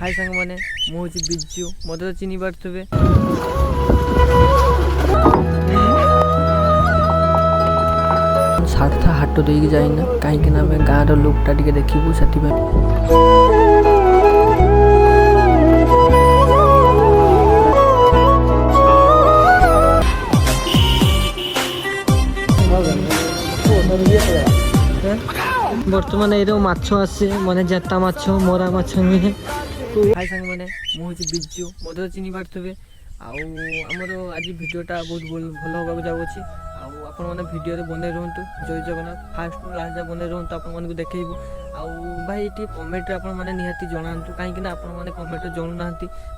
हाय सांग मैंने मुझे बिजू मत तो चिन्ह पारे सारथा हाट देकी जाइना कहीं आम गाँव लुकटा टे देखू से बर्तमान ये माछ आसे माने जेता माछ मरा माछ नुहे। हाय सांग मैंने मुझे बिजू मत तो चिन्ह पारे आमर आज भिडियोटा बहुत भल होगा जाऊँगी आपण मैंने भिडियो बने रुहतु जय जगन्नाथ फास्ट लास्ट जा बने रुहतु आपको देखू आउ भाई ये कमेंट आप निहाती जनातु कहीं आपने कमेंट जनाना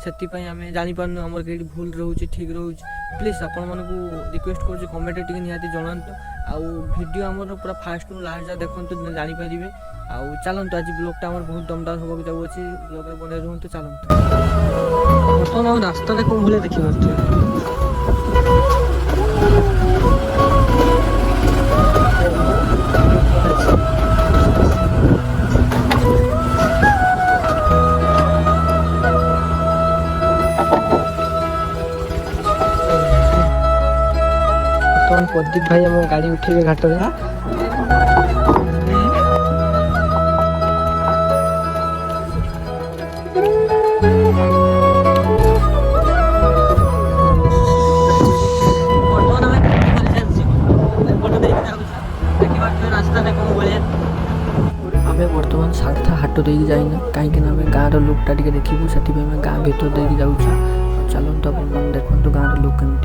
से आम जापार आमर कहीं भूल रोचे ठीक रोचे प्लीज आपण मानक रिक्वेस्ट कर कमेंट टी निहाती जनातु आउ भिडियो आमर पूरा फास्ट लास्ट जा देखते जानीपारे आउ चलतु आज ब्लॉगटा आम बहुत दमदार होगा जाऊँगी ब्लॉग बने रुहतु चलतु बर्तमान रास्ता कौन भाई देखिए प्रदीप भाई आम गाड़ी उठे घाट में बर्तमान सारथा हाट देकी जाइना कहीं आम गाँव लुकटा टे देखू से गाँ भर देकी जाऊँ चलतु आप देखो गाँव लुक कमी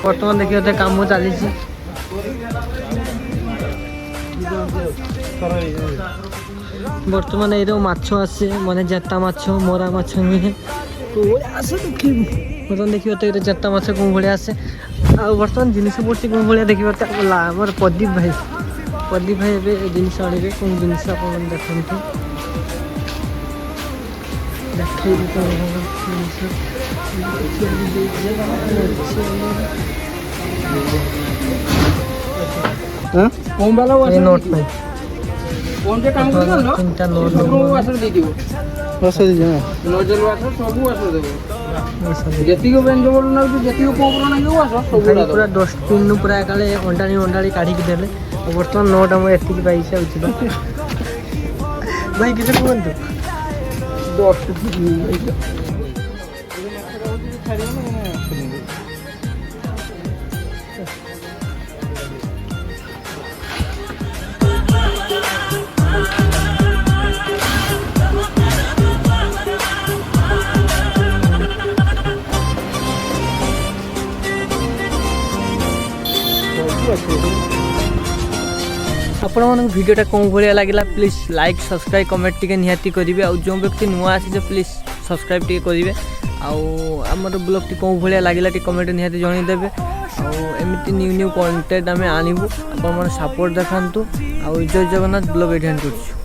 बर्तमान देखिए कम चली बर्तमान ये माछ आसे माने जेता माछ मरा माछ नुहे बर्तमान देखिए जेता माछ कौन भाई आसे बर्तमान जिन पड़ी कौन भाई देखिए आमर प्रदीप भाई ए जिन आने कौन जिन देखते कौन वाला नोट में कौन से काम कर लो तीनटा नोट सब वासर दे दियो वासर दे नोजल वासर सब वासर देबो जेती को बेंज बोल ना जेती को पोपरो ना जो वासर सब पूरा 10 पिन नु पूरा काले अंडाणी काढी के देले वर्तमान नोट हम एति की पैसा होछि भाई किसे कोन 10 पिन आपण मन भिडियोटा कौन भाया लगे प्लीज लाइक सब्सक्राइब कमेंट टी निहाती करेंगे आउ जो व्यक्ति नुआ आसी प्लीज सब्सक्राइब टी करेंगे आमर ब्लॉग टी कौन भाया लगे कमेंट निहाती जनईदेवे आमती न्यू न्यू कंटेंट आम आणबू आप सपोर्ट देखु आउ जय जगन्नाथ ब्लॉग एड कर।